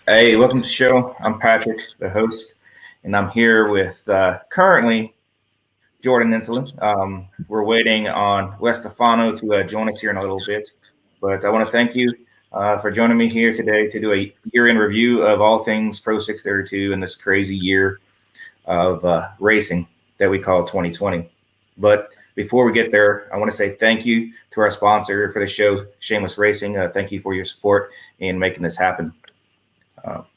Hey, welcome to the show. I'm Patrick, the host, and I'm here with currently Jordan Ensslin. We're waiting on Wes Distefano to join us here in a little bit, but I want to thank you for joining me here today to do a year-in review of all things Pro 632 in this crazy year of racing that we call 2020. But before we get there, I want to say thank you to our sponsor for the show, Shameless Racing. Thank you for your support in making this happen.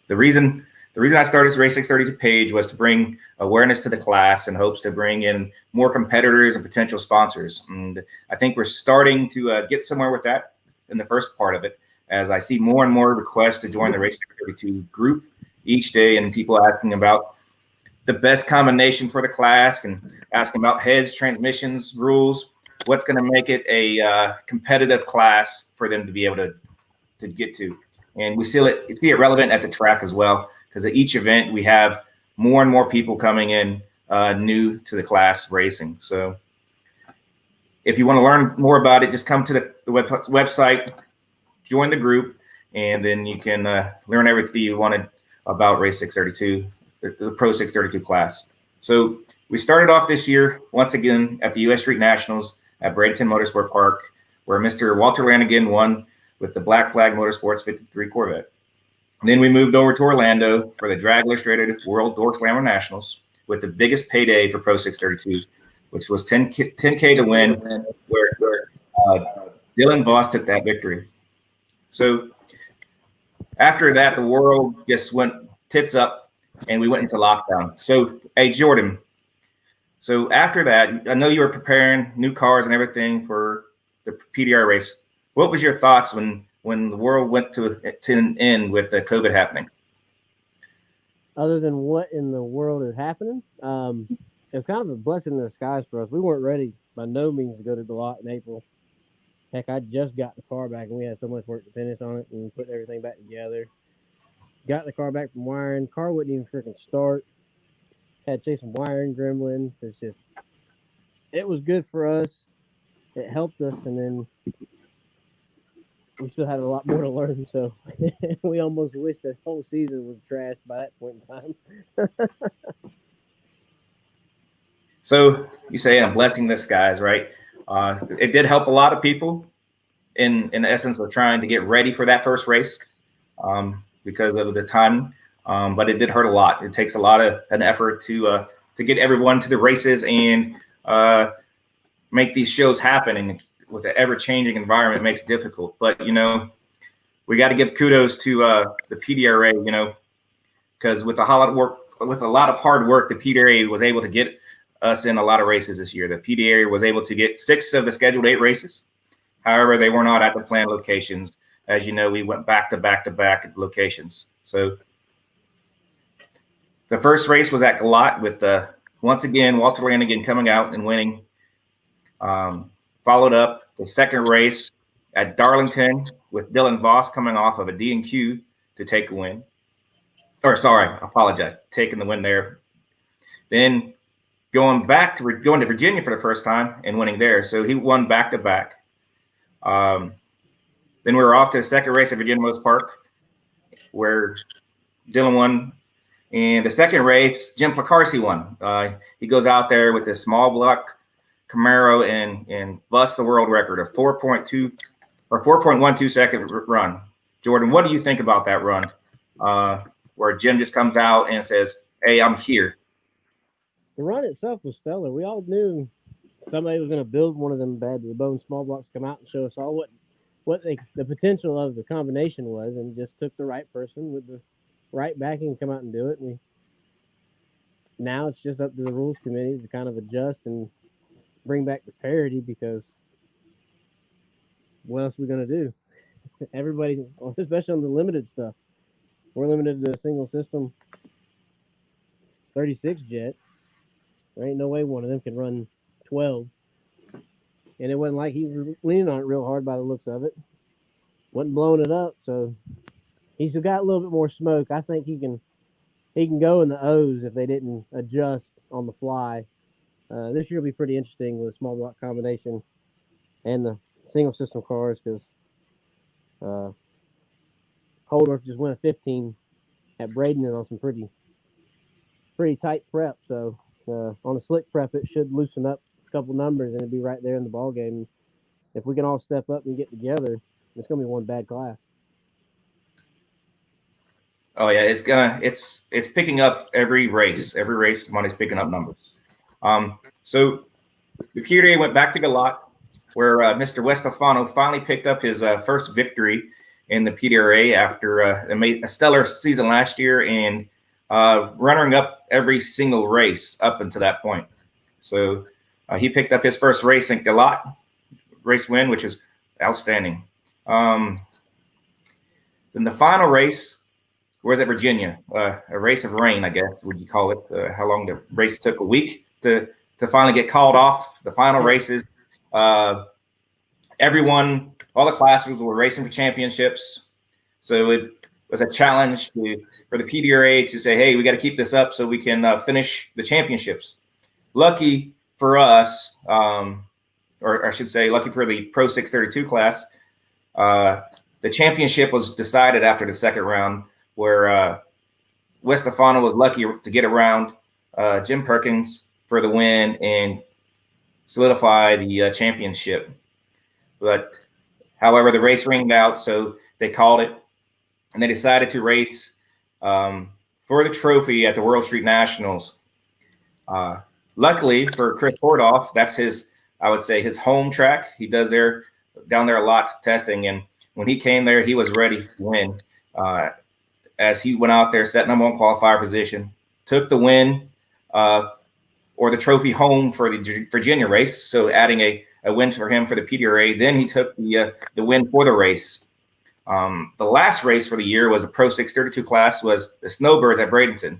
The reason I started this Race 632 page was to bring awareness to the class in hopes to bring in more competitors and potential sponsors. And I think we're starting to get somewhere with that in the first part of it, as I see more and more requests to join the Race 632 group each day, and people asking about the best combination for the class and asking about heads, transmissions, rules, what's going to make it a competitive class for them to be able to get to. And we see it relevant at the track as well, because at each event we have more and more people coming in new to the class racing. So if you want to learn more about it, just come to the website, join the group, and then you can learn everything you wanted about Race 632, the Pro 632 class. So we started off this year once again at the U.S. Street Nationals at Bradenton Motorsport Park, where Mr. Walter Lanigan won with the Black Flag Motorsports 53 Corvette. And then we moved over to Orlando for the Drag Illustrated World Door Slammer Nationals with the biggest payday for Pro 632, which was 10K to win, where Dillon Voss took that victory. So after that, the world just went tits up, and we went into lockdown. So, hey, Jordan, so after that, I know you were preparing new cars and everything for the PDRA race. What was your thoughts when the world went to an end with the COVID happening? Other than what in the world is happening, it's kind of a blessing in disguise for us. We weren't ready by no means to go to the lot in April. Heck, I just got the car back, and we had so much work to finish on it and put everything back together. Got the car back from wiring. Car wouldn't even freaking start. Had to chase some wiring gremlins. It was good for us. It helped us, and then we still had a lot more to learn. So we almost wish the whole season was trashed by that point in time. So you say I'm blessing this, guys, right? It did help a lot of people in the essence of trying to get ready for that first race because of the timing. But it did hurt a lot. It takes a lot of an effort to get everyone to the races and make these shows happen. And with the ever-changing environment, it makes it difficult. But we got to give kudos to the PDRA. Because with a lot of hard work, the PDRA was able to get us in a lot of races this year. The PDRA was able to get 6 of the scheduled 8 races. However, they were not at the planned locations. As you know, we went back to back locations. So the first race was at Galat with once again Walter Lanigan coming out and winning. Followed up the second race at Darlington with Dillon Voss coming off of a D&Q to take a win. I apologize, taking the win there. Then going to Virginia for the first time and winning there. So he won back to back. Then we were off to the second race at Virginia Motorsports Park, where Dillon won. And the second race, Jim Pelcarski won. He goes out there with this small block Camaro and busts the world record of 4.12 second run. Jordan, what do you think about that run? Where Jim just comes out and says, "Hey, I'm here." The run itself was stellar. We all knew somebody was going to build one of them bad to the bone small blocks, come out and show us all what the potential of the combination was, and just took the right person with the right backing to come out and do it. Now it's just up to the rules committee to kind of adjust and bring back the parity, because what else are we going to do? Everybody, especially on the limited stuff, we're limited to a single system 36 jets. There ain't no way one of them can run 12. And it wasn't like he was leaning on it real hard by the looks of it. Wasn't blowing it up, so he's got a little bit more smoke. I think he can go in the O's if they didn't adjust on the fly. This year will be pretty interesting with a small block combination and the single system cars, because Holdorf just went a 15 at Braden on some pretty tight prep. So on a slick prep, it should loosen up a couple numbers and it'd be right there in the ball game. If we can all step up and get together, it's gonna be one bad class. Oh yeah, it's picking up every race. Every race, money's picking up numbers. So the PDRA went back to Galat, where Mr. Wes Distefano finally picked up his first victory in the PDRA after a stellar season last year and running up every single race up until that point. So he picked up his first race in Galat, race win, which is outstanding. Then the final race was at Virginia, a race of rain, I guess, would you call it? How long the race took? A week to finally get called off. The final races, everyone, all the classes were racing for championships. So it was a challenge for the PDRA to say, hey, we got to keep this up so we can finish the championships. Lucky for us, or I should say, lucky for the Pro632 class, the championship was decided after the second round, where Wes Distefano was lucky to get around Jim Perkins for the win and solidify the championship. But however, the race ringed out, so they called it, and they decided to race for the trophy at the World Street Nationals. Luckily for Chris Hordoff, that's his, I would say, his home track. He does down there a lot testing, and when he came there, he was ready to win. As he went out there, set number one qualifier position, took the win or the trophy home for the Virginia race. So adding a win for him for the PDRA. Then he took the win for the race. The last race for the year was the Pro632 class, was the Snowbirds at Bradenton.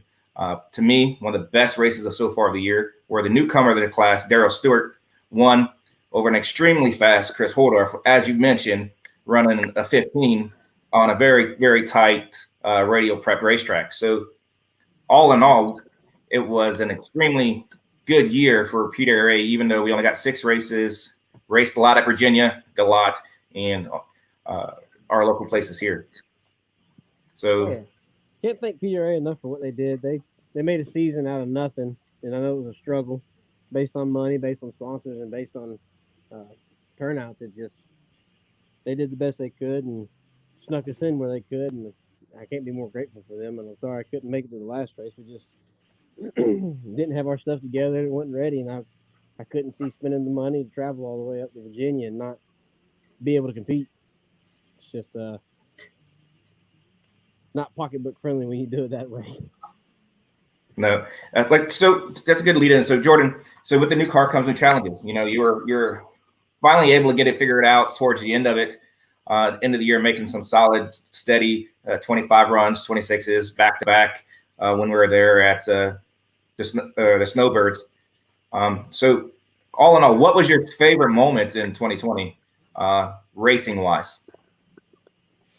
To me, one of the best races of so far of the year, where the newcomer to the class, Daryl Stewart, won over an extremely fast Chris Holdorf, as you mentioned, running a 15 on a very, very tight radio prep racetrack. So all in all, it was an extremely good year for PDRA, even though we only got 6 races, raced a lot at Virginia, Galat, and our local places here. So can't thank PDRA enough for what they did. They made a season out of nothing, and I know it was a struggle based on money, based on sponsors, and based on turnouts. They did the best they could and snuck us in where they could, and I can't be more grateful for them. And I'm sorry I couldn't make it to the last race. We just didn't have our stuff together. It wasn't ready, and I couldn't see spending the money to travel all the way up to Virginia and not be able to compete. It's just not pocketbook friendly when you do it that way. No, so that's a good lead in. So Jordan, so with the new car comes new challenges. You know, you're finally able to get it figured out towards the end of it. End of the year, making some solid, steady 25 runs, 26s back to back when we were there at the Snowbirds. So all in all, what was your favorite moment in 2020, racing wise?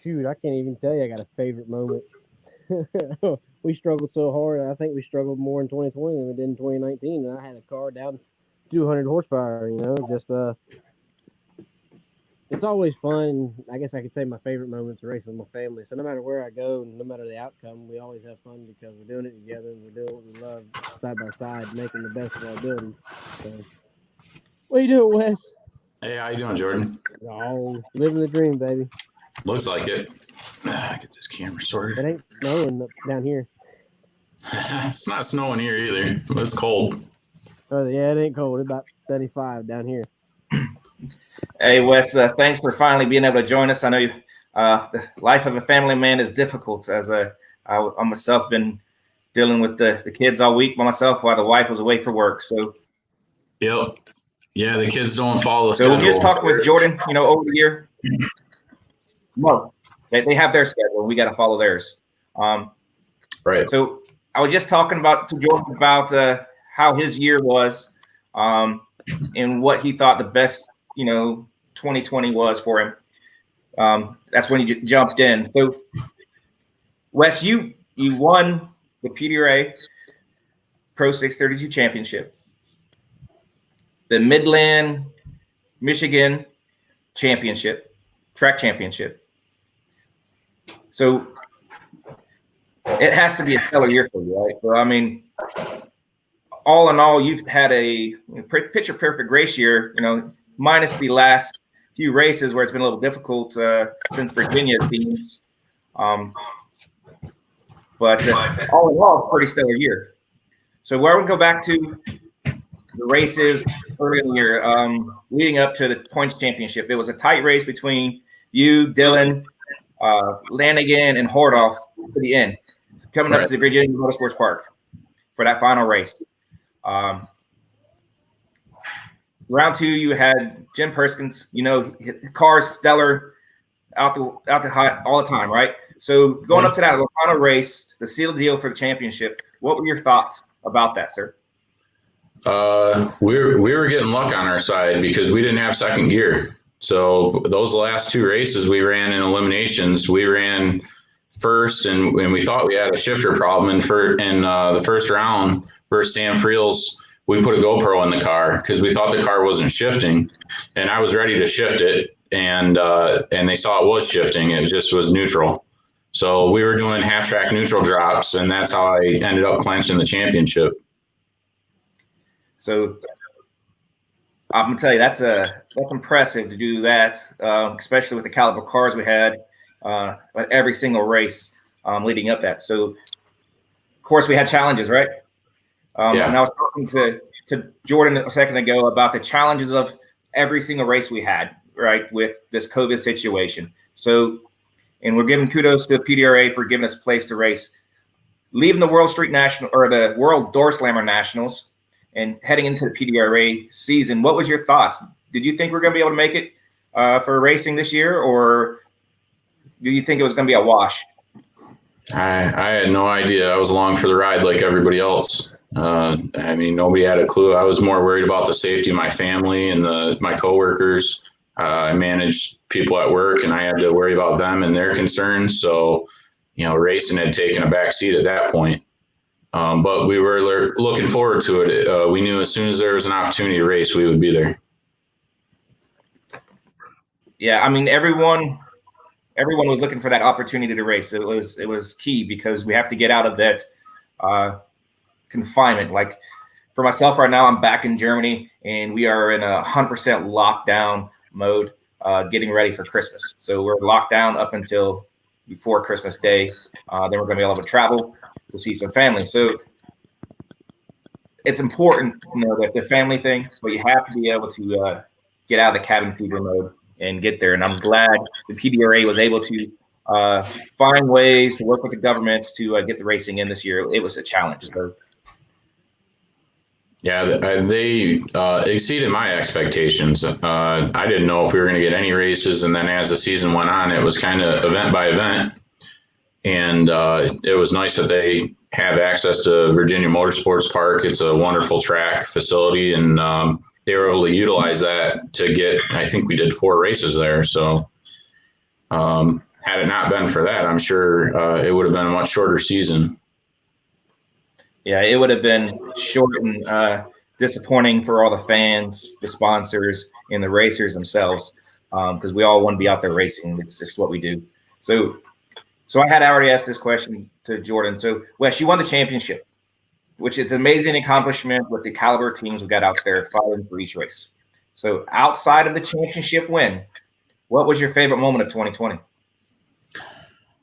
Shoot, I can't even tell you I got a favorite moment. We struggled so hard. I think we struggled more in 2020 than we did in 2019. And I had a car down 200 horsepower, it's always fun. I guess I could say my favorite moments are racing with my family. So no matter where I go, no matter the outcome, we always have fun because we're doing it together and we're doing what we love side by side, making the best of our abilities. So, what are you doing, Wes? Hey, how you doing, Jordan? Oh, living the dream, baby. Looks like it. Get this camera sorted. It ain't snowing down here. It's not snowing here either. It's cold. Oh, yeah, it ain't cold. It's about 75 down here. Hey, Wes, thanks for finally being able to join us. I know the life of a family man is difficult, as I myself been dealing with the kids all week by myself while the wife was away for work. So, yep. Yeah, the kids don't follow so schedule. we just talked with Jordan, over the year. No, they have their schedule. We got to follow theirs. Right. So I was just talking to Jordan about how his year was and what he thought the best, 2020 was for him. That's when he jumped in. So, Wes, you won the PDRA Pro632 Championship, the Midland, Michigan Championship, track championship. So it has to be a stellar year for you, right? So, I mean, all in all, you've had a picture perfect race year, minus the last few races where it's been a little difficult since Virginia teams. But all in all, pretty stellar year. So where we go back to the races early in the year, leading up to the points championship, it was a tight race between you, Dillon, Lanigan, and Hordoff to the end, coming up to the Virginia Motorsports Park for that final race. Round two, you had Jim Perskins. Car's stellar out the hot all the time, right? So going up to that final race, the seal deal for the championship. What were your thoughts about that, sir? We were getting luck on our side because we didn't have second gear. So those last two races we ran in eliminations, we ran first, and we thought we had a shifter problem. And the first round versus Sam Friel's, we put a GoPro in the car because we thought the car wasn't shifting, and I was ready to shift it, and they saw it was shifting. It just was neutral. So we were doing half track neutral drops, and that's how I ended up clinching the championship. So I'm gonna tell you that's impressive to do that, especially with the caliber cars we had at every single race leading up that. So of course we had challenges, right? And I was talking to Jordan a second ago about the challenges of every single race we had, right, with this COVID situation. So, and we're giving kudos to PDRA for giving us a place to race. Leaving the World Street National or the World Door Slammer Nationals and heading into the PDRA season, what was your thoughts? Did you think we're going to be able to make it for racing this year, or do you think it was going to be a wash? I had no idea. I was along for the ride like everybody else. Nobody had a clue. I was more worried about the safety of my family and my coworkers. I managed people at work, and I had to worry about them and their concerns. So, racing had taken a back seat at that point. But we were looking forward to it. We knew as soon as there was an opportunity to race, we would be there. Yeah, I mean, everyone was looking for that opportunity to race. It was key because we have to get out of that confinement. Like for myself right now, I'm back in Germany, and we are in 100% lockdown mode, getting ready for Christmas. So we're locked down up until before Christmas Day. Then we're going to be able to travel. We'll see some family. So it's important, that the family thing, but you have to be able to get out of the cabin fever mode and get there. And I'm glad the PDRA was able to find ways to work with the governments to get the racing in this year. It was a challenge. So. Yeah, they exceeded my expectations. I didn't know if we were going to get any races. And then as the season went on, it was kind of event by event. And it was nice that they have access to Virginia Motorsports Park. It's a wonderful track facility, and they were able to utilize that to get, I think we did 4 races there. So had it not been for that, I'm sure it would have been a much shorter season. Yeah, it would have been short and disappointing for all the fans, the sponsors, and the racers themselves, because we all want to be out there racing. It's just what we do. So I had already asked this question to Jordan. So, Wes, you won the championship, which is an amazing accomplishment with the caliber of teams we got out there fighting for each race. So outside of the championship win, what was your favorite moment of 2020?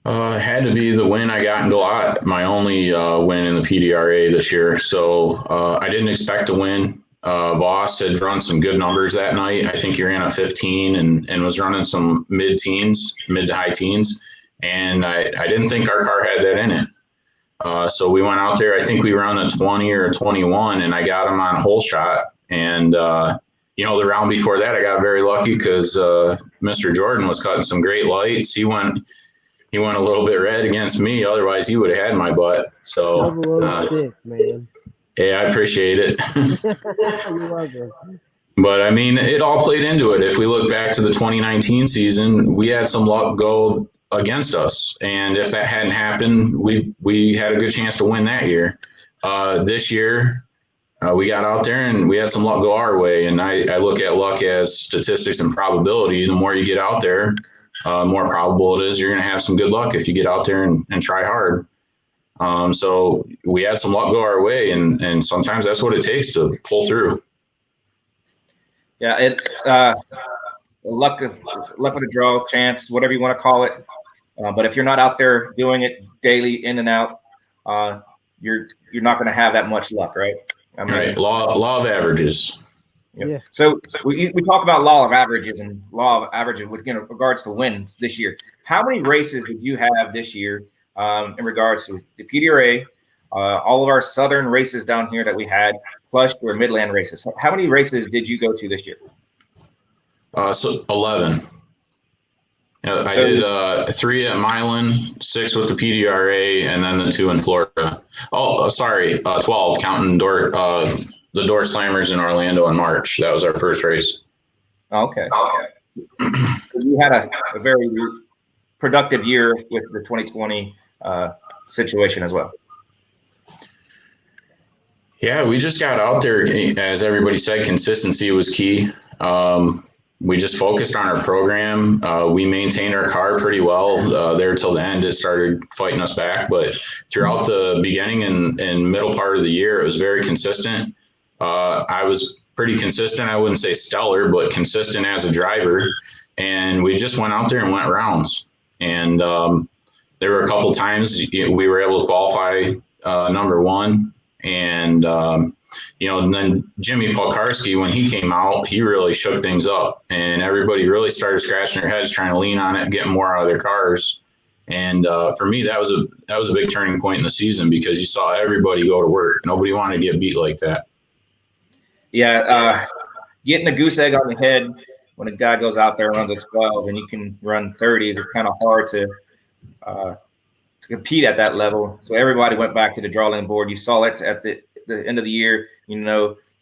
It had to be the win I got in Gillette, my only win in the PDRA this year. So I didn't expect to win. Voss had run some good numbers that night. I think he ran a 15 and was running some mid to high teens. And I didn't think our car had that in it. So we went out there. I think we were on a 20 or a 21, and I got him on hole shot. And, the round before that, I got very lucky because Mr. Jordan was cutting some great lights. He went a little bit red against me. Otherwise, he would have had my butt. So, man. Yeah, I appreciate it. You're welcome. But I mean, it all played into it. If we look back to the 2019 season, we had some luck go against us, and if that hadn't happened, we had a good chance to win that year. This year, we got out there and we had some luck go our way. And I look at luck as statistics and probability. The more you get out there, more probable it is you're going to have some good luck if you get out there and try hard. So we had some luck go our way, and sometimes that's what it takes to pull through. Yeah, it's luck of the draw, chance, whatever you want to call it. But if you're not out there doing it daily, in and out, you're not going to have that much luck, right? I mean, right. Law of averages. Yeah. So we talk about law of averages with regards to wins this year. How many races did you have this year in regards to the PDRA, all of our southern races down here that we had, plus your Midland races? How many races did you go to this year? So 11. I did 3 at Milan, 6 with the PDRA, and then the 2 in Florida. Oh, sorry, 12, counting the door slammers in Orlando in March. That was our first race. Okay. So you had a very productive year with the 2020 situation as well. Yeah, we just got out there. As everybody said, consistency was key. We just focused on our program. We maintained our car pretty well there till the end. It started fighting us back, but throughout the beginning and middle part of the year, it was very consistent. I was pretty consistent. I wouldn't say stellar, but consistent as a driver. And we just went out there and went rounds. And there were a couple times we were able to qualify number 1. And and then Jimmy Pelcarski, when he came out, he really shook things up, and everybody really started scratching their heads, trying to lean on it, getting more out of their cars. And for me, that was a big turning point in the season, because you saw everybody go to work. Nobody wanted to get beat like that. Yeah, getting a goose egg on the head when a guy goes out there and runs a 12 and you can run 30s, it's kind of hard to compete at that level. So everybody went back to the drawing board. You saw it at the end of the year.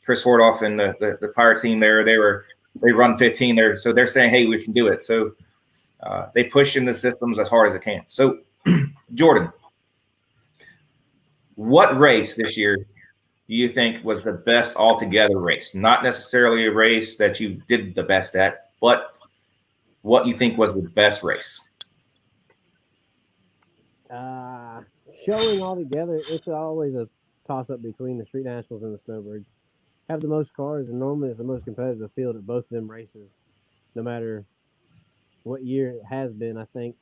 Chris Hordoff and the Pirate team there, they run 15 there. So they're saying, hey, we can do it. So they push in the systems as hard as it can. So Jordan, what race this year do you think was the best altogether race? Not necessarily a race that you did the best at, but what you think was the best race? Showing all together, it's always a toss-up between the Street Nationals and the Snowbirds. Have the most cars, and normally it's the most competitive field at both of them races, no matter what year it has been. I think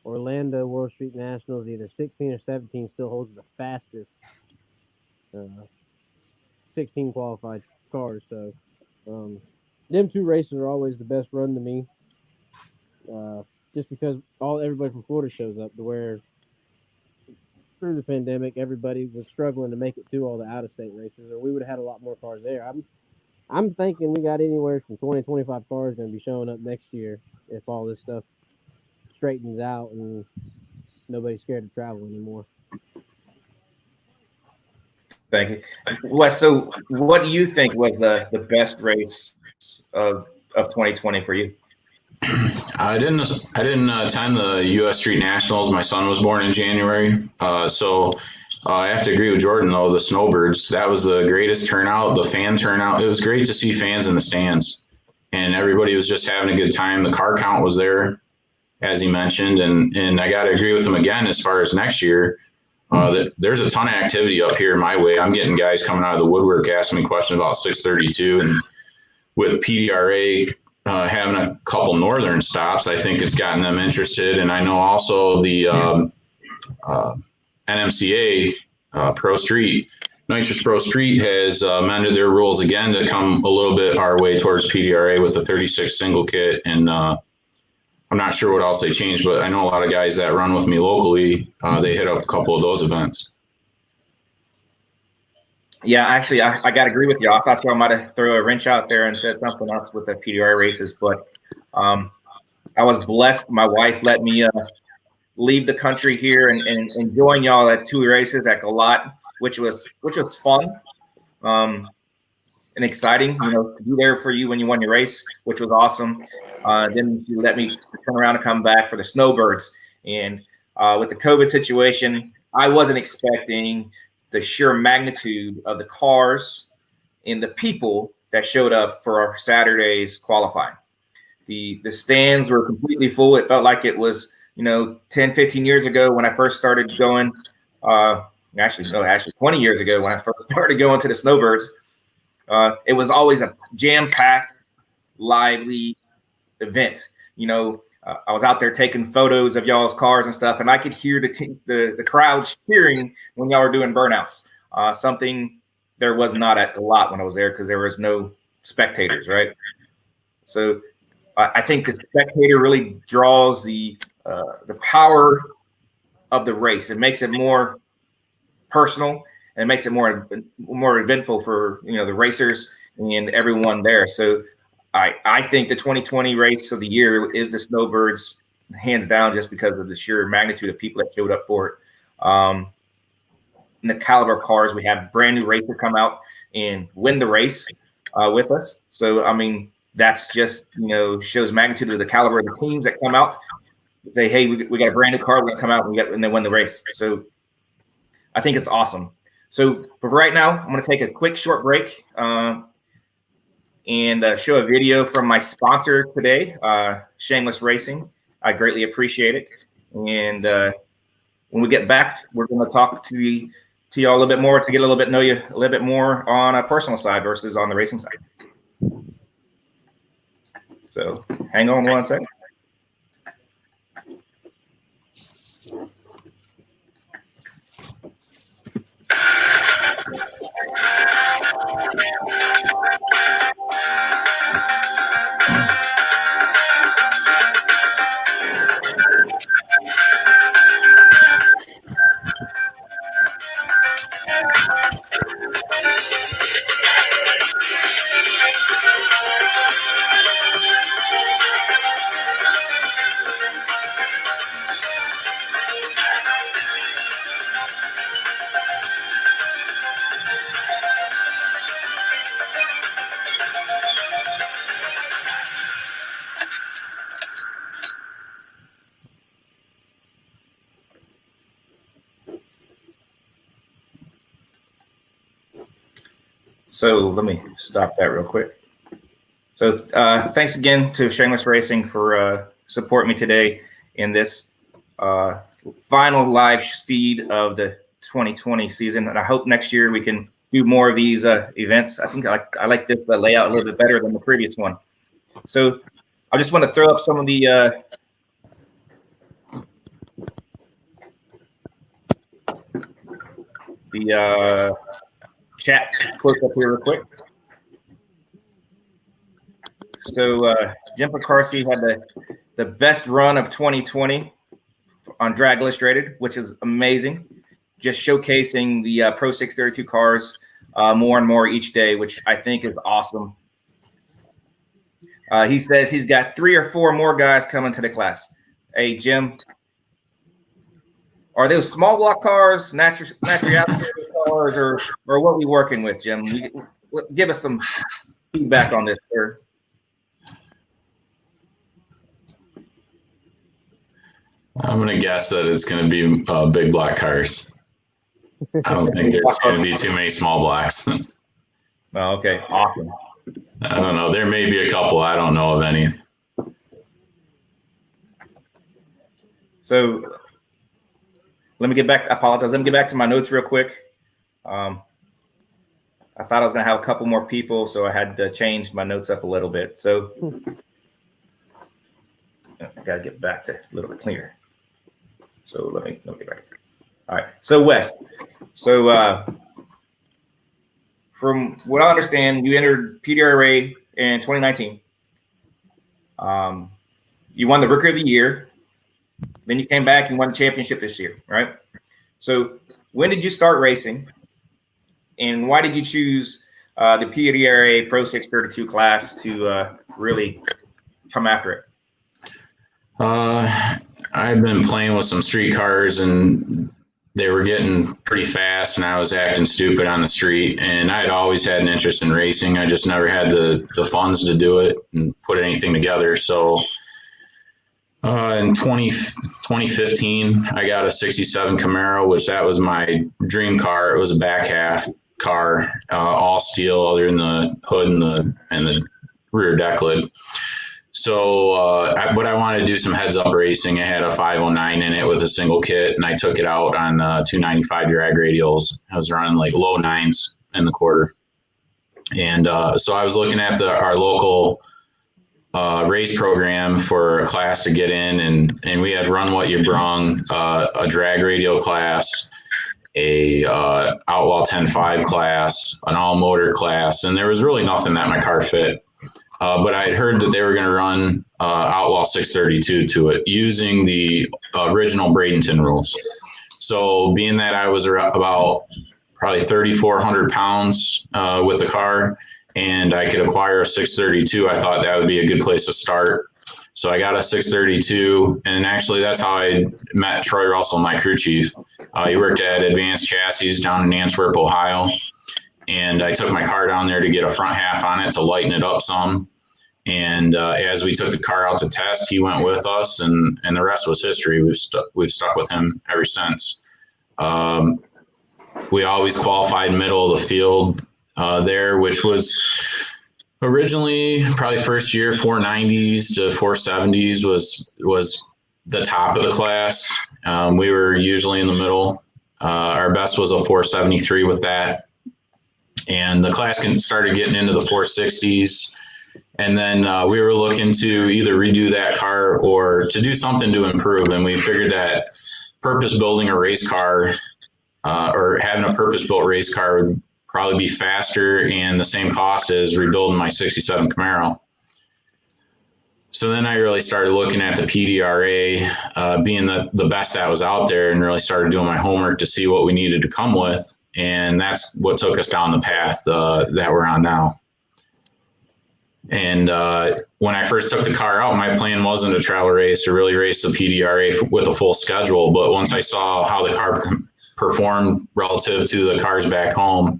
Orlando World Street Nationals, either 16 or 17, still holds the fastest 16 qualified cars. So them 2 races are always the best run to me, just because everybody from Florida shows up, to where through the pandemic, everybody was struggling to make it to all the out-of-state races, or we would have had a lot more cars there. I'm thinking we got anywhere from 20 to 25 cars going to be showing up next year if all this stuff straightens out and nobody's scared to travel anymore. Thank you, Wes. So what do you think was the best race of 2020 for you? I didn't attend the U.S. Street Nationals. My son was born in January, so I have to agree with Jordan, though. The Snowbirds, that was the greatest turnout. The fan turnout, it was great to see fans in the stands, and everybody was just having a good time. The car count was there, as he mentioned, and I got to agree with him again as far as next year. There's a ton of activity up here my way. I'm getting guys coming out of the woodwork asking me questions about 632, and with PDRA having a couple northern stops, I think it's gotten them interested. And I know also the NMCA Pro Street, Nitrous Pro Street has amended their rules again to come a little bit our way towards PDRA with the 36 single kit. And I'm not sure what else they changed, but I know a lot of guys that run with me locally, they hit up a couple of those events. Yeah, actually, I got to agree with you. I thought y'all might have thrown a wrench out there and said something else with the PDRA races, but I was blessed. My wife let me leave the country here and join y'all at 2 races at Galot, which was fun and exciting. To be there for you when you won your race, which was awesome. Then she let me turn around and come back for the Snowbirds, and with the COVID situation, I wasn't expecting the sheer magnitude of the cars and the people that showed up for our Saturday's qualifying. The stands were completely full. It felt like it was, 10, 15 years ago when I first started going Actually 20 years ago when I first started going to the Snowbirds, it was always a jam-packed, lively event. I was out there taking photos of y'all's cars and stuff, and I could hear the crowd cheering when y'all were doing burnouts. Something there was not at a lot when I was there because there was no spectators, right? So I think the spectator really draws the power of the race. It makes it more personal and it makes it more eventful for the racers and everyone there. So I think the 2020 race of the year is the Snowbirds, hands down, just because of the sheer magnitude of people that showed up for it. And the caliber of cars, we have brand new racer come out and win the race with us. So I mean, that's just shows magnitude of the caliber of the teams that come out. Say, hey, we got a brand new car, we're gonna come out and then win the race. So I think it's awesome. So for right now, I'm gonna take a quick short break and show a video from my sponsor today, Shameless Racing. I greatly appreciate it. And when we get back, we're going to talk to y'all a little bit more to get know you a little bit more on a personal side versus on the racing side. So hang on one second. So let me stop that real quick. So thanks again to Shameless Racing for supporting me today in this final live feed of the 2020 season. And I hope next year we can do more of these events. I think I like this layout a little bit better than the previous one. So I just want to throw up some of the chat close up here real quick. So Jim Pelcarski had the best run of 2020 on Drag Illustrated, which is amazing. Just showcasing the Pro632 cars more and more each day, which I think is awesome. He says he's got 3 or 4 more guys coming to the class. Hey, Jim, are those small block cars, natural cars, or what are we working with, Jim? Give us some feedback on this, sir. I'm going to guess that it's going to be big black cars. I don't think there's going to be too many small blacks. Oh, okay, awesome. I don't know. There may be a couple. I don't know of any. So let me get back. I apologize. Let me get back to my notes real quick. I thought I was going to have a couple more people, so I had to change my notes up a little bit. So I got to get back to a little bit cleaner. So let me get back. All right. So Wes, from what I understand, you entered PDRA in 2019. You won the Rookie of the Year. Then you came back and won the championship this year, right? So when did you start racing? And why did you choose the PDRA Pro632 class to really come after it? I've been playing with some street cars and they were getting pretty fast and I was acting stupid on the street, and I had always had an interest in racing. I just never had the funds to do it and put anything together. So in 2015, I got a 67 Camaro, which that was my dream car. It was a back half car, all steel other than the hood and the rear deck lid. But I wanted to do some heads up racing. I had a 509 in it with a single kit, and I took it out on 295 drag radials. I was running like low nines in the quarter. And so I was looking at our local race program for a class to get in, and we had Run What You Brung, a drag radial class, a Outlaw 10.5 class, an all motor class, and there was really nothing that my car fit. But I had heard that they were going to run Outlaw 632 to it using the original Bradenton rules. So being that I was about probably 3,400 pounds with the car, and I could acquire a 632, I thought that would be a good place to start. So I got a 632, and actually that's how I met Troy Russell, my crew chief. He worked at Advanced Chassis down in Antwerp, Ohio. And I took my car down there to get a front half on it to lighten it up some. And as we took the car out to test, he went with us, and the rest was history. We've stuck with him ever since. We always qualified middle of the field there, which was originally probably first year 490s to 470s was the top of the class. We were usually in the middle. Our best was a 473 with that. And the class started getting into the 460s. And then we were looking to either redo that car or to do something to improve. And we figured that purpose building a race car or having a purpose built race car would probably be faster and the same cost as rebuilding my 67 Camaro. So then I really started looking at the PDRA, being the best that was out there, and really started doing my homework to see what we needed to come with. And that's what took us down the path that we're on now. And when I first took the car out, my plan wasn't to travel race or really race the PDRA with a full schedule. But once I saw how the car performed relative to the cars back home,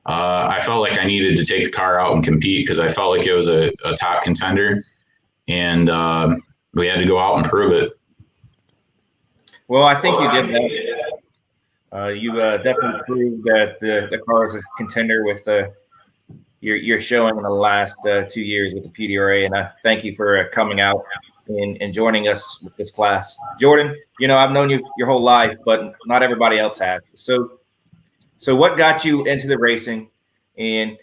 I felt like I needed to take the car out and compete because I felt like it was a top contender. And we had to go out and prove it. Well, I think you did that. You definitely proved that the car is a contender with your showing in the last 2 years with the PDRA, and I thank you for coming out and joining us with this class. Jordan, I've known you your whole life, but not everybody else has. So what got you into the racing, and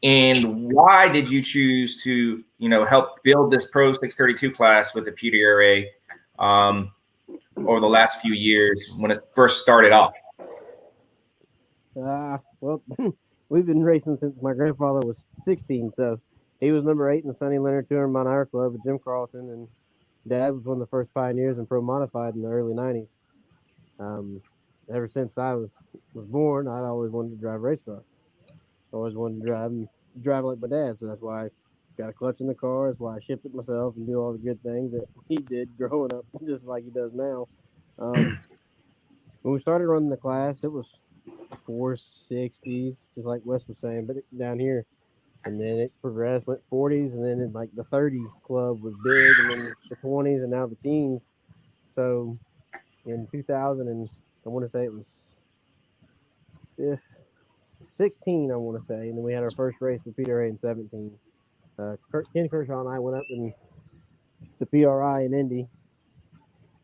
why did you choose to help build this Pro 632 class with the PDRA over the last few years when it first started off? Well, we've been racing since my grandfather was 16, so he was number 8 in the Sonny Leonard 200 mile an hour club with Jim Carlson, and Dad was one of the first pioneers in pro modified in the early 90s. Ever since I was born, I always wanted to drive a race car. Always wanted to drive like my dad, so that's why I got a clutch in the car. That's why I shipped it myself and do all the good things that he did growing up, just like he does now. When we started running the class, it was 460s, just like Wes was saying, but down here. And then it progressed, went 40s, and then like the 30 club was big, and then the 20s, and now the teens. So in 2000, and I want to say it was 16, I want to say, and then we had our first race with PDRA in 17. Ken Kershaw and I went up in the PRI in Indy,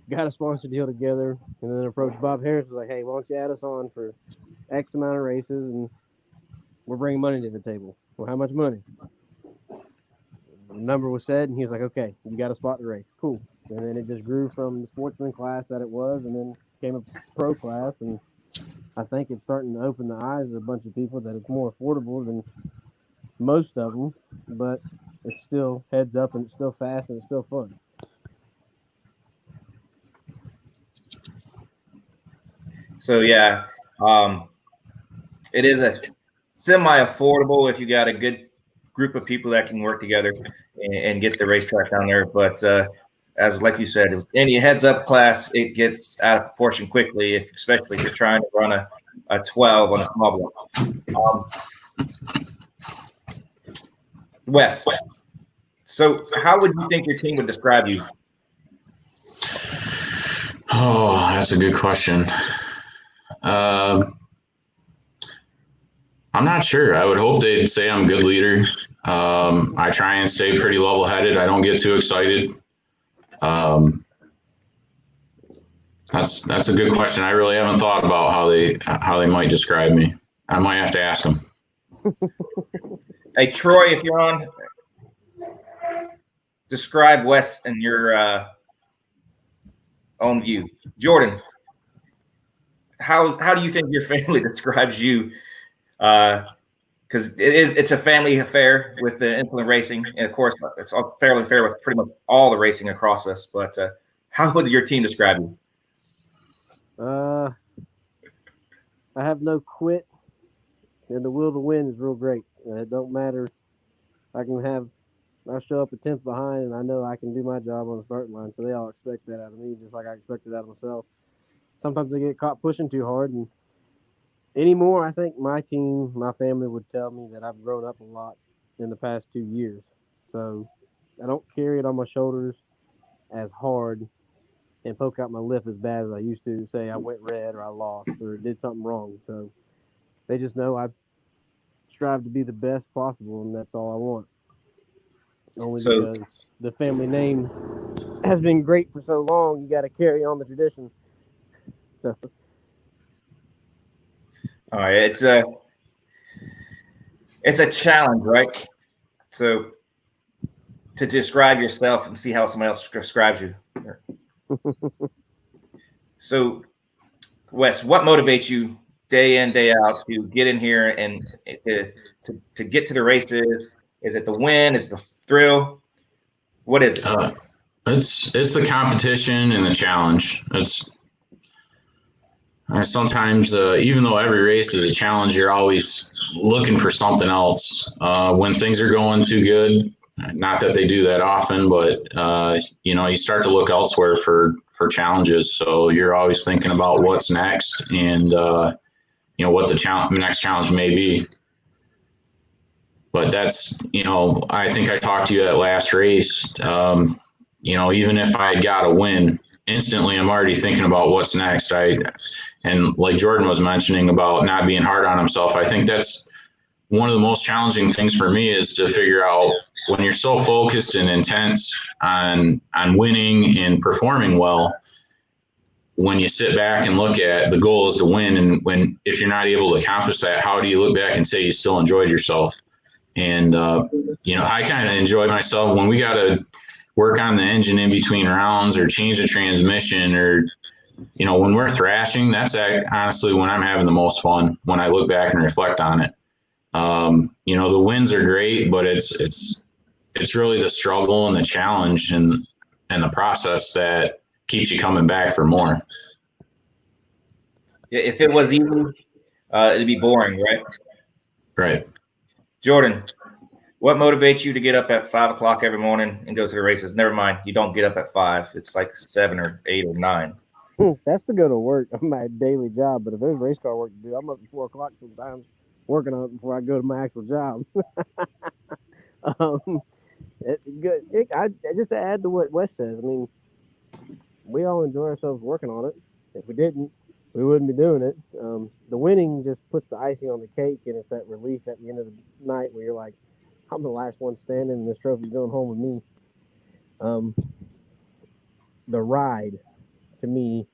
got a sponsor deal together, and then approached Bob Harris, was like, hey, why don't you add us on for X amount of races, and we're bringing money to the table. Well, how much money? The number was said, and he was like, okay, you got a spot in the race. Cool. And then it just grew from the sportsman class that it was, and then became a pro class, and I think it's starting to open the eyes of a bunch of people that it's more affordable than most of them, but it's still heads up, and it's still fast, and it's still fun. So, yeah, it is a semi-affordable if you got a good group of people that can work together and get the racetrack down there. But as like you said, if any heads-up class, it gets out of proportion quickly, especially if you're trying to run a 12 on a small block. Wes, so how would you think your team would describe you? Oh, that's a good question. I'm not sure. I would hope they'd say I'm a good leader. I try and stay pretty level-headed. I don't get too excited. That's a good question. I really haven't thought about how they might describe me. I might have to ask them. Hey, Troy, if you're on, describe Wes in your own view. Jordan, how do you think your family describes you? Because it's a family affair with the Ensslin racing, and of course, it's all fairly fair with pretty much all the racing across us. But how would your team describe you? I have no quit, and the will to win is real great. It don't matter. I show up a tenth behind, and I know I can do my job on the starting line. So they all expect that out of me, just like I expected out of myself. Sometimes they get caught pushing too hard, and anymore, I think my team, my family would tell me that I've grown up a lot in the past 2 years. So I don't carry it on my shoulders as hard and poke out my lip as bad as I used to, say I went red or I lost or did something wrong. So they just know I strive to be the best possible, and that's all I want. Only because the family name has been great for so long, you got to carry on the tradition. So. All right, it's a challenge, right? So to describe yourself and see how somebody else describes you. So, Wes, what motivates you day in, day out to get in here and to get to the races? Is it the win? Is it the thrill? What is it? It's the competition and the challenge. Sometimes, even though every race is a challenge, you're always looking for something else. When things are going too good, not that they do that often, but you start to look elsewhere for challenges. So you're always thinking about what's next and what the next challenge may be. But that's I think I talked to you at last race. Even if I got a win, instantly I'm already thinking about what's next. And like Jordan was mentioning about not being hard on himself, I think that's one of the most challenging things for me, is to figure out, when you're so focused and intense on winning and performing well, when you sit back and look at the goal is to win, and if you're not able to accomplish that, how do you look back and say you still enjoyed yourself? And I kind of enjoy myself when we got to work on the engine in between rounds or change the transmission, or when we're thrashing. That's honestly when I'm having the most fun, when I look back and reflect on it. The wins are great, but it's really the struggle and the challenge and the process that keeps you coming back for more. Yeah, if it was easy, it'd be boring, right? Right. Jordan, what motivates you to get up at 5 o'clock every morning and go to the races? Never mind, you don't get up at 5. It's like 7 or 8 or 9. That's to go to work on my daily job. But if there's race car work to do, I'm up at 4 o'clock sometimes working on it before I go to my actual job. Just to add to what Wes says, I mean, we all enjoy ourselves working on it. If we didn't, we wouldn't be doing it. The winning just puts the icing on the cake, and it's that relief at the end of the night where you're like, I'm the last one standing, and this trophy's going home with me. The ride, to me,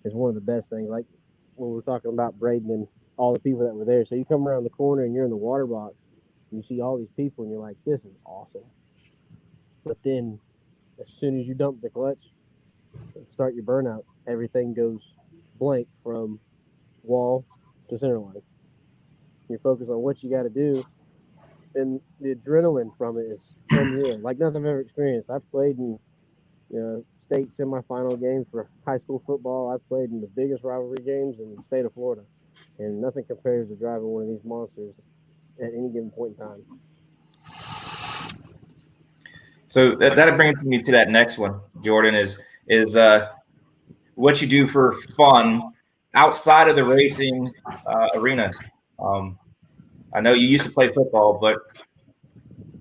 is one of the best things. Like when we were talking about Braden and all the people that were there. So you come around the corner and you're in the water box, and you see all these people, and you're like, this is awesome. But then as soon as you dump the clutch, start your burnout, everything goes blank from wall to center line. You're focused on what you got to do, and the adrenaline from it is unreal, like nothing I've ever experienced. I've played in state semifinal games for high school football. I've played in the biggest rivalry games in the state of Florida, and nothing compares to driving one of these monsters at any given point in time. So that brings me to that next one, Jordan, is what you do for fun outside of the racing arena. I know you used to play football, but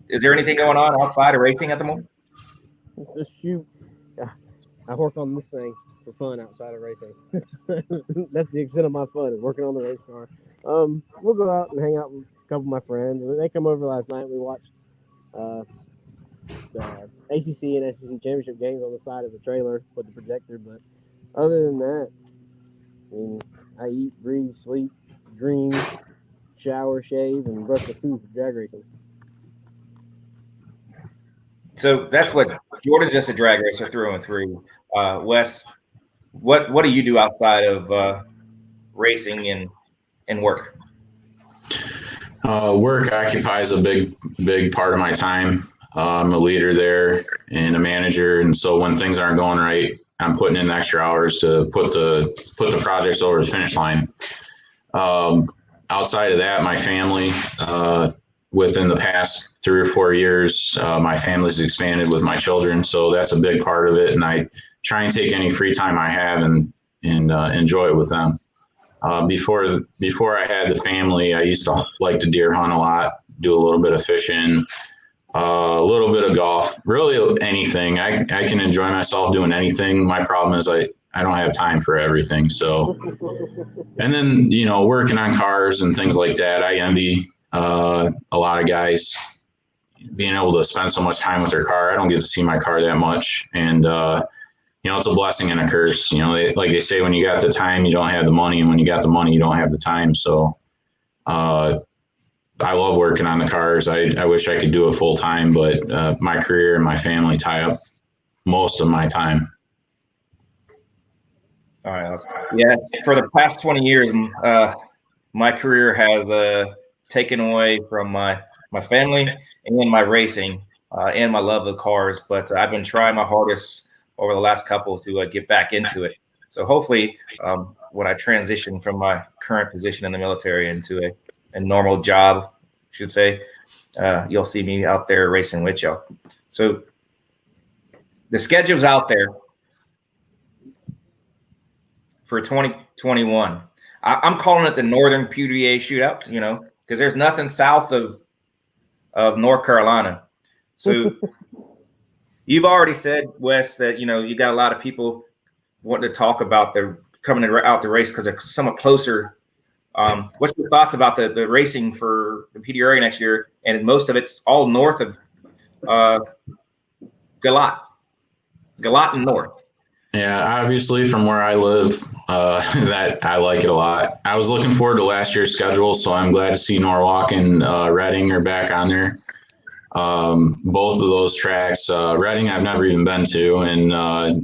is there anything going on outside of racing at the moment? Just shoot. I work on this thing. for fun outside of racing. That's the extent of my fun is working on the race car. We'll go out and hang out with a couple of my friends. They come over last night. We watched the ACC and SEC championship games on the side of the trailer with the projector. But other than that, I mean, I eat, breathe, sleep, dream, shower, shave, and brush my teeth for drag racing. So that's what Jordan's just a drag racer through and through. Wes, what do you do outside of racing and work? Work occupies a big part of my time. I'm a leader there and a manager, and so when things aren't going right, I'm putting in extra hours to put the projects over the finish line. Outside of that, my family, within the past 3 or 4 years, my family's expanded with my children, so that's a big part of it. And I try and take any free time I have and enjoy it with them. Before I had the family, I used to like to deer hunt a lot, do a little bit of fishing, a little bit of golf, really anything. I can enjoy myself doing anything. My problem is I don't have time for everything. So, and then, working on cars and things like that, I envy a lot of guys being able to spend so much time with their car. I don't get to see my car that much. And, it's a blessing and a curse. Like they say, when you got the time, you don't have the money. And when you got the money, you don't have the time. So, I love working on the cars. I wish I could do it full time, but my career and my family tie up most of my time. All right. Yeah. For the past 20 years, my career has taken away from my family and my racing and my love of cars. But I've been trying my hardest over the last couple to get back into it. So hopefully when I transition from my current position in the military into a normal job, I should say, you'll see me out there racing with y'all. So the schedule's out there for 2021. I'm calling it the Northern PDRA Shootout, because there's nothing south of North Carolina. So you've already said, Wes, that, you got a lot of people wanting to talk about their coming out the race because they're somewhat closer. What's your thoughts about the racing for the PDRA next year? And most of it's all north of Galat and north. Yeah, obviously from where I live, that I like it a lot. I was looking forward to last year's schedule, so I'm glad to see Norwalk and Reading are back on there. Both of those tracks, Reading I've never even been to, and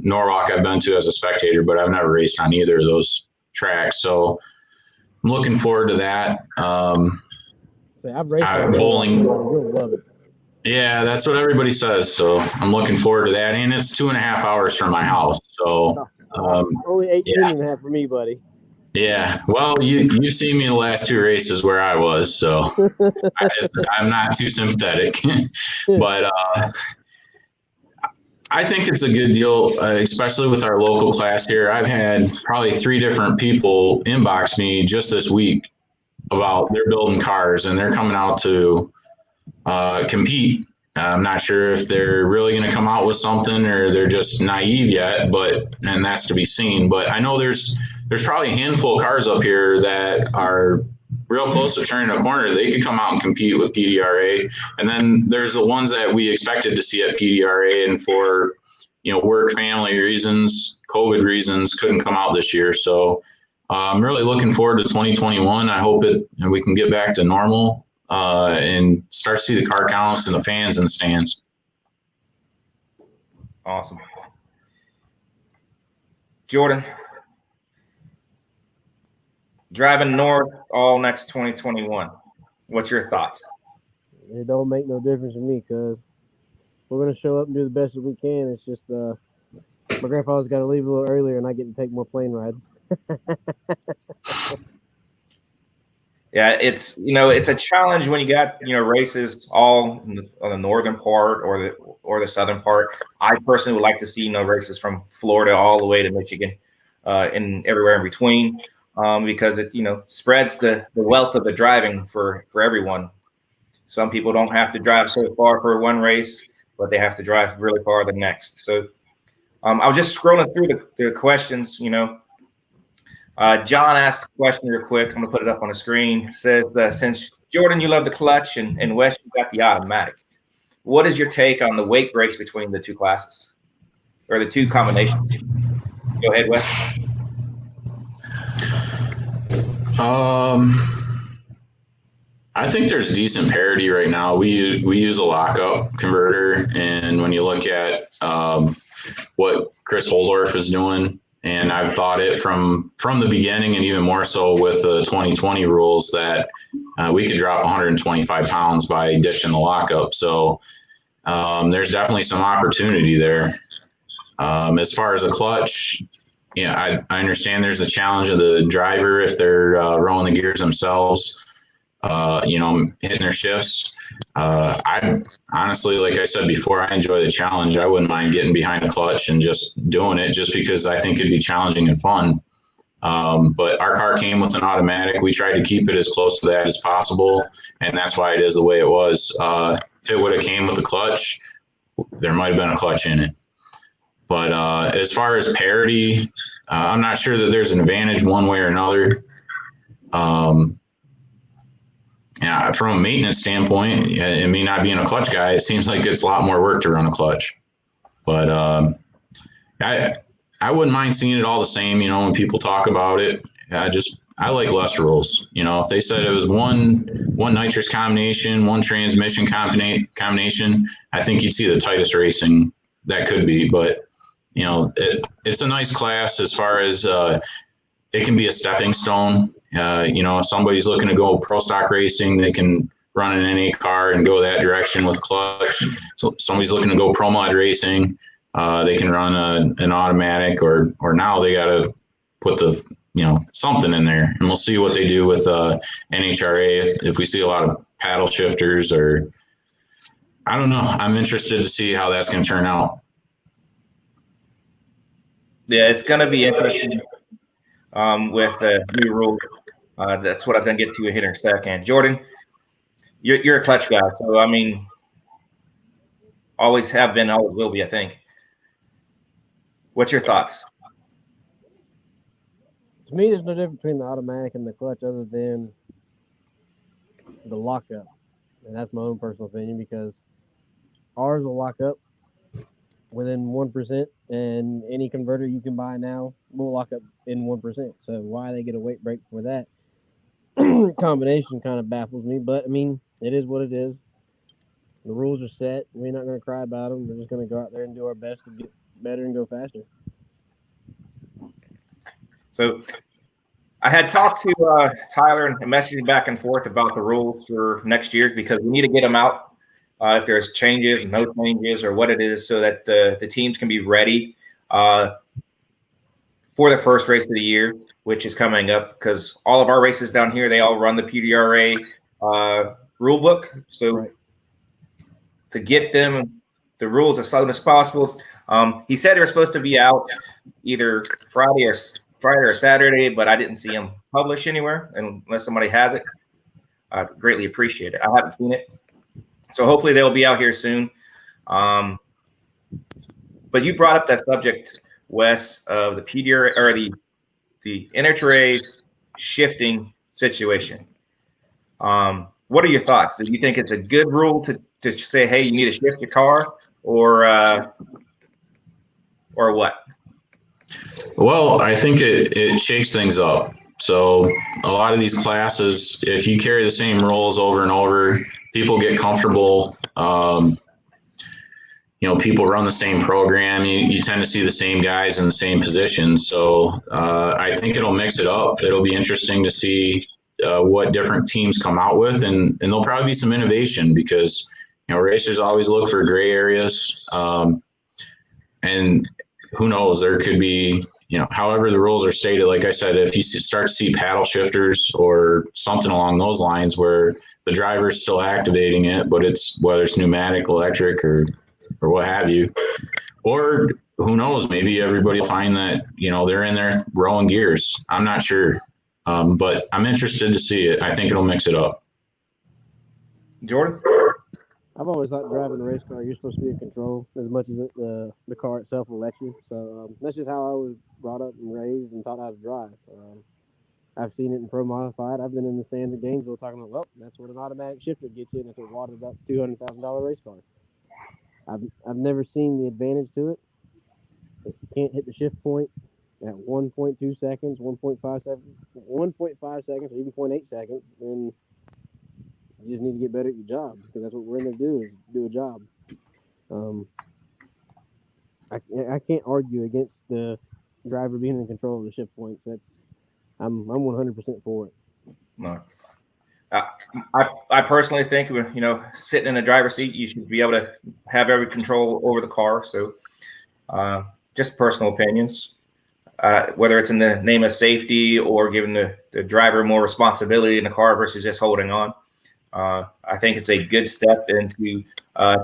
Norwalk I've been to as a spectator, but I've never raced on either of those tracks. So I'm looking forward to that. I've raced bowling. You'll love it. Yeah, that's what everybody says. So I'm looking forward to that. And it's 2.5 hours from my house. So only 18 and a half for me, buddy. Yeah. Well, you've seen me the last 2 races where I was, so I'm not too sympathetic. But I think it's a good deal, especially with our local class here. I've had probably 3 different people inbox me just this week about they're building cars and they're coming out to compete. I'm not sure if they're really going to come out with something or they're just naive yet, and that's to be seen. But I know there's probably a handful of cars up here that are real close to turning a corner. They could come out and compete with PDRA. And then there's the ones that we expected to see at PDRA and for, work, family reasons, COVID reasons, couldn't come out this year. So I'm really looking forward to 2021. I hope and we can get back to normal and start to see the car counts and the fans in the stands. Awesome. Jordan, driving north all next 2021. What's your thoughts? It don't make no difference to me because we're going to show up and do the best that we can. It's just my grandpa's got to leave a little earlier and I get to take more plane rides. Yeah, it's a challenge when you got races all on the northern part or the southern part. I personally would like to see races from Florida all the way to Michigan, and everywhere in between, because it spreads the wealth of the driving for everyone. Some people don't have to drive so far for one race, but they have to drive really far the next. So I was just scrolling through the questions. John asked a question real quick. I'm gonna put it up on the screen. It says, since Jordan, you love the clutch, and Wes, you got the automatic. What is your take on the weight breaks between the two classes or the two combinations? Go ahead, Wes. I think there's decent parity right now. We use a lockup converter, and when you look at what Chris Holdorf is doing, and I've thought it from the beginning, and even more so with the 2020 rules, that we could drop 125 pounds by ditching the lockup. So there's definitely some opportunity there. As far as the clutch, I understand there's a challenge of the driver if they're rolling the gears themselves, hitting their shifts. I honestly, like I said before, I enjoy the challenge. I wouldn't mind getting behind a clutch and just doing it, just because I think it'd be challenging and fun. But our car came with an automatic. We tried to keep it as close to that as possible, and that's why it is the way it was. If it would have came with a clutch, there might have been a clutch in it. But as far as parity, I'm not sure that there's an advantage one way or another. From a maintenance standpoint, and me not being a clutch guy, it seems like it's a lot more work to run a clutch. But I wouldn't mind seeing it all the same. When people talk about it, I like less rules. If they said it was one nitrous combination, one transmission combination, I think you'd see the tightest racing that could be. But it's a nice class as far as it can be a stepping stone. If somebody's looking to go pro stock racing, they can run an NA car and go that direction with clutch. So somebody's looking to go pro mod racing, they can run an automatic, or now they got to put the something in there, and we'll see what they do with NHRA if we see a lot of paddle shifters, or I don't know. I'm interested to see how that's going to turn out. Yeah, it's going to be interesting with the new rules. That's what I was going to get to here in a second. Jordan, you're a clutch guy, so I mean, always have been, always will be, I think. What's your thoughts? To me, there's no difference between the automatic and the clutch other than the lockup. And that's my own personal opinion, because ours will lock up within 1%, and any converter you can buy now will lock up in 1%. So why they get a weight break for that combination kind of baffles me. But I mean, it is what it is. The rules are set. We're not going to cry about them. We're just going to go out there and do our best to get better and go faster. So I had talked to Tyler and messaging back and forth about the rules for next year, because we need to get them out if there's changes, no changes, or what it is, so that the teams can be ready for the first race of the year, which is coming up, because all of our races down here, they all run the PDRA rule book. So right, to get them the rules as soon as possible. He said they were supposed to be out either Friday or Saturday, but I didn't see them published anywhere. And unless somebody has it, I'd greatly appreciate it. I haven't seen it. So hopefully they'll be out here soon. But you brought up that subject, Wes, of the PDRA or the NHRA shifting situation. What are your thoughts? Do you think it's a good rule to say, hey, you need to shift your car, or what? Well, I think it shakes things up. So a lot of these classes, if you carry the same rules over and over, people get comfortable. People run the same program. You tend to see the same guys in the same positions. So I think it'll mix it up. It'll be interesting to see what different teams come out with, and there'll probably be some innovation, because racers always look for gray areas. And who knows, there could be, however the rules are stated, like I said, if you start to see paddle shifters or something along those lines where the driver's still activating it, but whether it's pneumatic, electric, or what have you, or who knows, maybe everybody will find that, they're in there rolling gears. I'm not sure. But I'm interested to see it. I think it'll mix it up. Jordan? I've always liked driving a race car. You're supposed to be in control as much as the car itself will let you. So that's just how I was brought up and raised and taught how to drive. I've seen it in Pro Modified. I've been in the stands at Gainesville talking about, well, that's what an automatic shifter gets you, and it's a wadded up $200,000 race car. I've never seen the advantage to it. If you can't hit the shift point at 1.2 seconds, 1.5 seconds, or even 0.8 seconds, then you just need to get better at your job, because that's what we're in there to do, is do a job. I can't argue against the driver being in control of the shift points. I'm 100% for it. No. I personally think, sitting in the driver's seat, you should be able to have every control over the car. So just personal opinions, whether it's in the name of safety or giving the driver more responsibility in the car versus just holding on. I think it's a good step into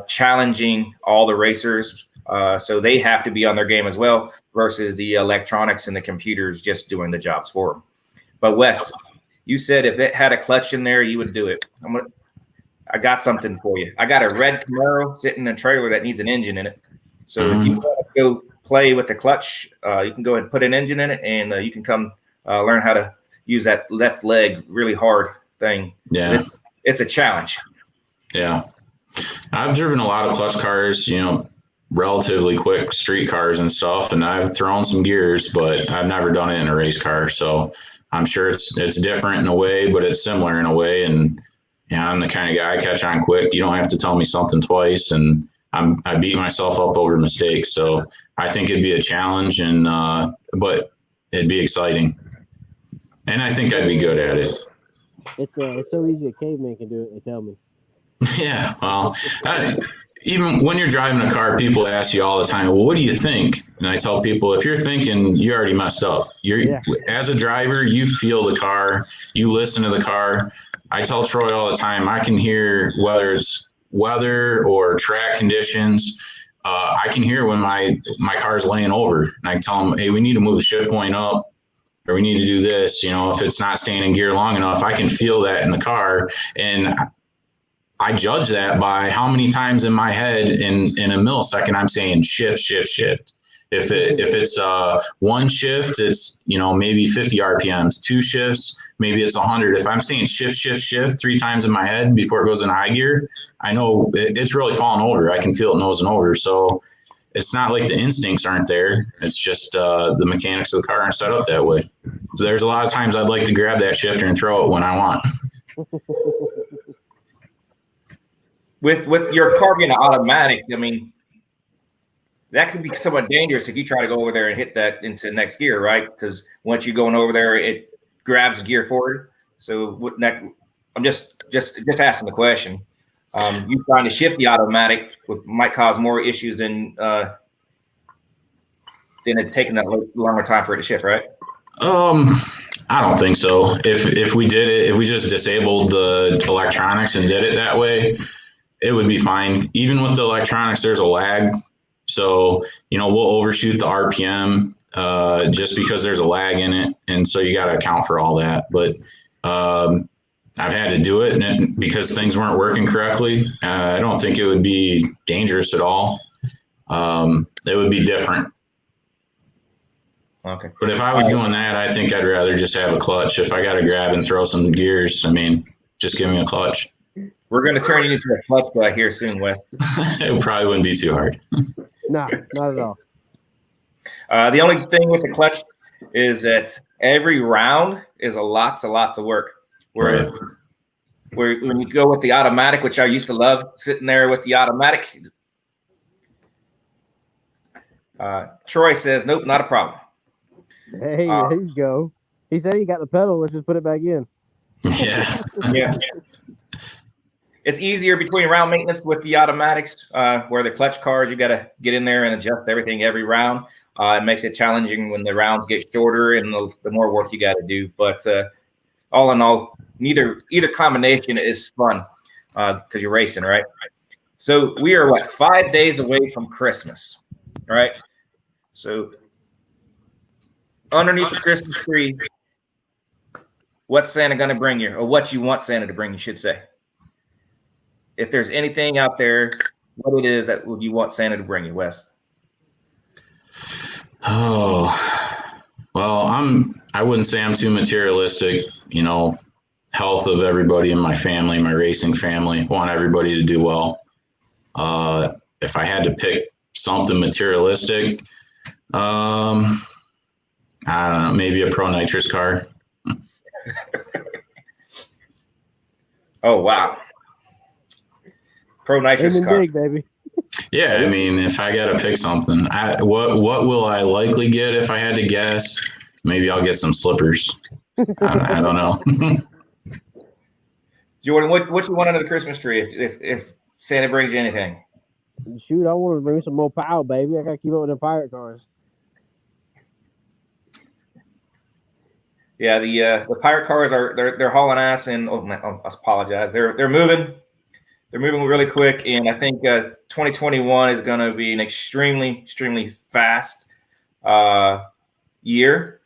challenging all the racers. So they have to be on their game as well, versus the electronics and the computers just doing the jobs for them. But Wes, you said if it had a clutch in there, you would do it. I got something for you. I got a red Camaro sitting in a trailer that needs an engine in it. So if you want to go play with the clutch, you can go ahead and put an engine in it, and you can come learn how to use that left leg really hard thing. Yeah. It's a challenge. Yeah. I've driven a lot of clutch cars, relatively quick street cars and stuff, and I've thrown some gears, but I've never done it in a race car. So I'm sure it's different in a way, but it's similar in a way. And I'm the kind of guy, I catch on quick. You don't have to tell me something twice, and I beat myself up over mistakes. So I think it'd be a challenge, and but it'd be exciting, and I think I'd be good at it. It's so easy a caveman can do it. They tell me. Yeah, well, even when you're driving a car, people ask you all the time, well, what do you think? And I tell people, if you're thinking, you already messed up. As a driver, you feel the car, you listen to the car. I tell Troy all the time, I can hear whether it's weather or track conditions. I can hear when my car's laying over, and I tell them, hey, we need to move the shift point up, or we need to do this. If it's not staying in gear long enough, I can feel that in the car. And I judge that by how many times in my head in a millisecond I'm saying shift, shift, shift. If it's one shift, it's maybe 50 RPMs. Two shifts, maybe it's 100. If I'm saying shift, shift, shift 3 times in my head before it goes in high gear, I know it's really falling over. I can feel it nosing over. So it's not like the instincts aren't there. It's just the mechanics of the car aren't set up that way. So there's a lot of times I'd like to grab that shifter and throw it when I want. With your car being automatic, that could be somewhat dangerous if you try to go over there and hit that into next gear, right? Because once you're going over there, it grabs gear forward. So I'm just asking the question. You trying to shift the automatic might cause more issues than it taking that longer time for it to shift, right? I don't think so. If we did it, if we just disabled the electronics and did it that way, it would be fine. Even with the electronics, there's a lag. So, we'll overshoot the RPM just because there's a lag in it. And so you got to account for all that. But I've had to do it because things weren't working correctly. I don't think it would be dangerous at all. It would be different. Okay. But if I was doing that, I think I'd rather just have a clutch. If I got to grab and throw some gears, just give me a clutch. We're going to turn you into a clutch guy here soon, Wes. It probably wouldn't be too hard. No, not at all. The only thing with the clutch is that every round is lots of work. Where when you go with the automatic, which I used to love sitting there with the automatic, Troy says, nope, not a problem. Hey, there you go. He said he got the pedal. Let's just put it back in. Yeah. Yeah. It's easier between round maintenance with the automatics, where the clutch cars, you got to get in there and adjust everything every round. It makes it challenging when the rounds get shorter and the more work you got to do. But all in all, either combination is fun because you're racing, right? So we are 5 days away from Christmas, right? So underneath the Christmas tree, what's Santa going to bring you, or what you want Santa to bring, you should say? if there's anything out there, what it is that you want Santa to bring you, Wes. Oh, well, I wouldn't say I'm too materialistic, health of everybody in my family, my racing family, want everybody to do well. If I had to pick something materialistic, I don't know, maybe a Pro Nitrous car. Oh, wow. Pro Nitrous car. Big, baby. Yeah, I mean, if I got to pick something, what will I likely get if I had to guess? Maybe I'll get some slippers. I don't know. Jordan, what you want under the Christmas tree if Santa brings you anything? Shoot, I want to bring some more power, baby. I got to keep up with the pirate cars. Yeah, the pirate cars they're hauling ass, and I apologize. They're moving. They're moving really quick, and I think 2021 is going to be an extremely fast year.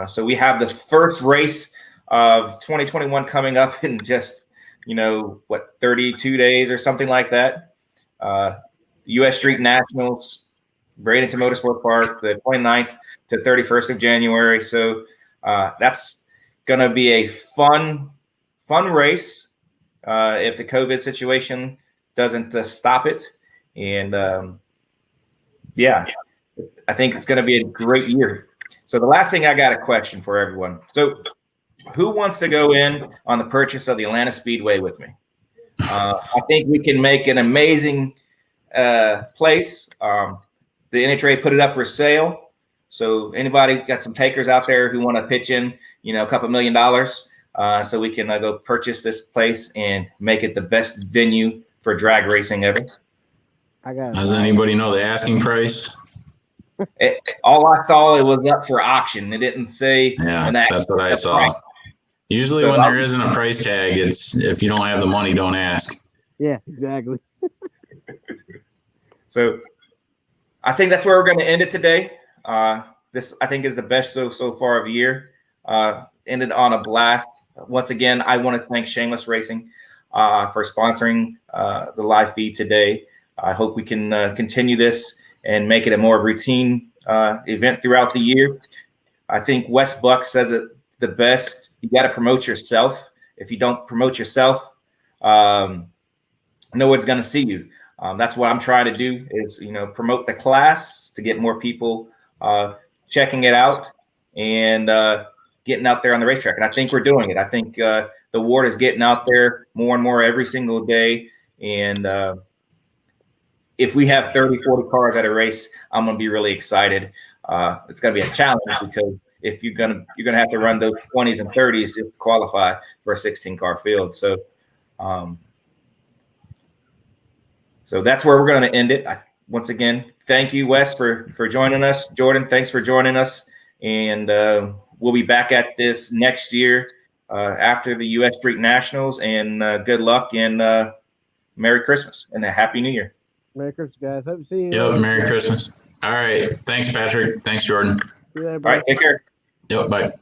So we have the first race of 2021 coming up in just 32 days or something like that. U.S. Street Nationals, Bradenton Motorsport Park, the 29th to 31st of January. So that's going to be a fun race. If the COVID situation doesn't stop it. And yeah, I think it's going to be a great year. So the last thing, I got a question for everyone. So who wants to go in on the purchase of the Atlanta Speedway with me? I think we can make an amazing place. The NHRA put it up for sale. So anybody got some takers out there who want to pitch in, a couple $1 million, so we can go purchase this place and make it the best venue for drag racing ever. Does anybody know the asking price? All I saw, it was up for auction. It didn't say. Yeah, that's what I saw. Price. Usually when there isn't a price tag, it's if you don't have the money, don't ask. Yeah, exactly. So I think that's where we're going to end it today. This, I think, is the best so far of the year. Ended on a blast. Once again, I want to thank Shameless Racing for sponsoring the live feed today. I hope we can continue this and make it a more routine event throughout the year. I think Wes Buck says it the best. You got to promote yourself. If you don't promote yourself, no one's going to see you. That's what I'm trying to do is, promote the class to get more people checking it out and getting out there on the racetrack. And I think we're doing it. I think the ward is getting out there more and more every single day. And if we have 30, 40 cars at a race, I'm going to be really excited. It's going to be a challenge because if you're going to have to run those 20s and 30s to qualify for a 16-car field. So that's where we're going to end it. Once again, thank you, Wes, for joining us. Jordan, thanks for joining us. And we'll be back at this next year after the U.S. Street Nationals. And good luck and Merry Christmas and a Happy New Year. Merry Christmas, guys. Hope to see you. Yep, Merry Christmas. All right. Thanks, Patrick. Thanks, Jordan. See you later, all right, take care. Yep, bye.